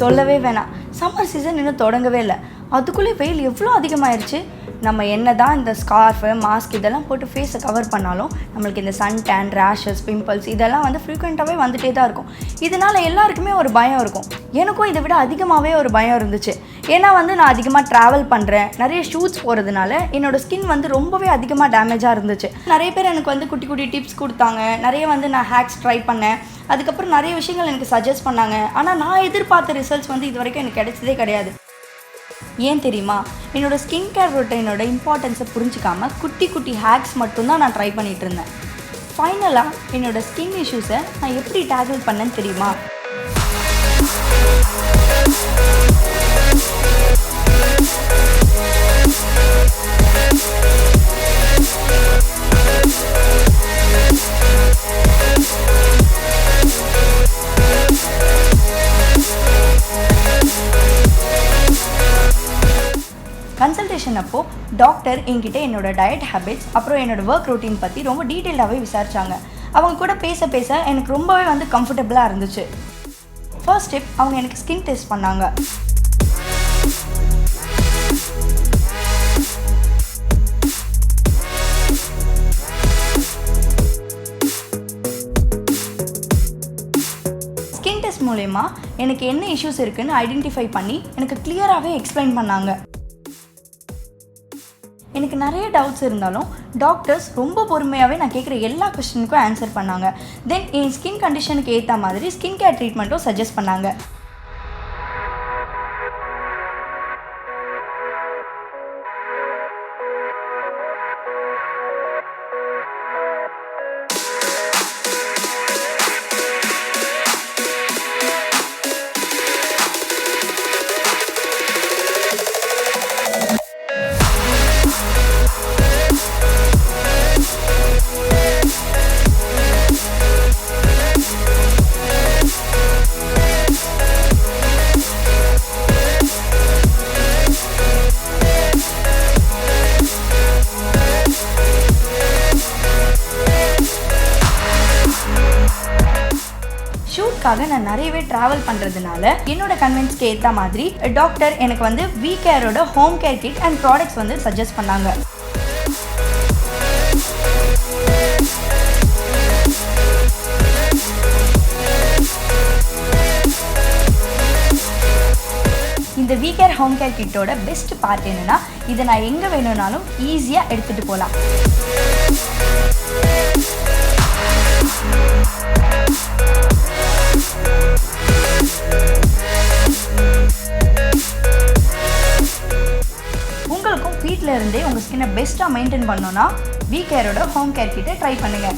சொல்லவே வேணாம். Summer season இன்னும் தொடங்கவே இல்லை, அதுக்குள்ளே வெயில் எவ்வளோ அதிகமாகிடுச்சு. நம்ம என்ன தான் இந்த ஸ்கார்ஃபு மாஸ்க் இதெல்லாம் போட்டு ஃபேஸை கவர் பண்ணாலும் நம்மளுக்கு இந்த சன் டேன், ரேஷஸ், பிம்பிள்ஸ் இதெல்லாம் வந்து ஃப்ரீக்வெண்ட்டாகவே வந்துகிட்டே தான் இருக்கும். இதனால் எல்லாருக்குமே ஒரு பயம் இருக்கும். எனக்கும் இதை விட அதிகமாகவே ஒரு பயம் இருந்துச்சு. ஏன்னா வந்து நான் அதிகமாக ட்ராவல் பண்ணுறேன், நிறைய ஷூட்ஸ் போகிறதுனால என்னோடய ஸ்கின் வந்து ரொம்பவே அதிகமாக டேமேஜாக இருந்துச்சு. நிறைய பேர் எனக்கு வந்து குட்டி குட்டி டிப்ஸ் கொடுத்தாங்க, நிறைய வந்து நான் ஹேக்ஸ் ட்ரை பண்ணேன், அதுக்கப்புறம் நிறைய விஷயங்கள் எனக்கு சஜஸ்ட் பண்ணாங்க. ஆனால் நான் எதிர்பார்த்த ரிசல்ட்ஸ் வந்து இது வரைக்கும் எனக்கு கிடைச்சதே கிடையாது. ஏன் தெரியுமா? என்னோடய ஸ்கின் கேர் ரொட்டீனோட இம்பார்ட்டன்ஸை புரிஞ்சிக்காமல் குட்டி குட்டி ஹேக்ஸ் மட்டும்தான் நான் ட்ரை பண்ணிகிட்டு இருந்தேன். ஃபைனலாக என்னோடய ஸ்கின் இஷ்யூஸை நான் எப்படி டேக்கிள் பண்ணேன்னு தெரியுமா? கன்சல்டேஷன் அப்போ டாக்டர் என்கிட்ட என்னோட டயட் ஹேபிட்ஸ் அப்புறம் என்னோட ஒர்க் ரொட்டீன் பற்றி ரொம்ப டீட்டெயிலாகவே விசாரிச்சாங்க. அவங்க கூட பேச பேச எனக்கு ரொம்பவே வந்து கம்ஃபர்டபுளாக இருந்துச்சு. ஃபர்ஸ்ட் ஸ்டெப், அவங்க எனக்கு ஸ்கின் டெஸ்ட் பண்ணாங்க. ஸ்கின் டெஸ்ட் மூலமா எனக்கு என்ன இஷ்யூஸ் இருக்குன்னு ஐடென்டிஃபை பண்ணி எனக்கு கிளியராகவே எக்ஸ்பிளைன் பண்ணாங்க. எனக்கு நிறைய டவுட்ஸ் இருந்தாலும் டாக்டர்ஸ் ரொம்ப பொறுமையாகவே நான் கேட்குற எல்லா கொஸ்டினுக்கும் ஆன்சர் பண்ணாங்க. தென் என் ஸ்கின் கண்டிஷனுக்கு ஏற்ற மாதிரி ஸ்கின் கேர் ட்ரீட்மெண்ட்டும் சஜஸ்ட் பண்ணாங்க. ஷூட்காக நான் நிறையவே ட்ராவல் பண்ணுறதுனால என்னோட கன்வென்ஸ்க்கு ஏற்ற மாதிரி டாக்டர் எனக்கு வந்து VCareோட home care kit and products வந்து சஜஸ்ட் பண்ணாங்க. இந்த VCare ஹோம் கேர் கிட்டோட பெஸ்ட் பார்ட் என்னன்னா, இதை நான் எங்கே வேணும்னாலும் ஈஸியாக எடுத்துகிட்டு போகலாம். உங்களுக்கும் வீட்டில் இருந்தே உங்கள் ஸ்கின்னை பெஸ்ட்டாக மெயின்டைன் பண்ணணும்னா VCareோட ஹோம் கேர் கிட்டை ட்ரை பண்ணுங்கள்.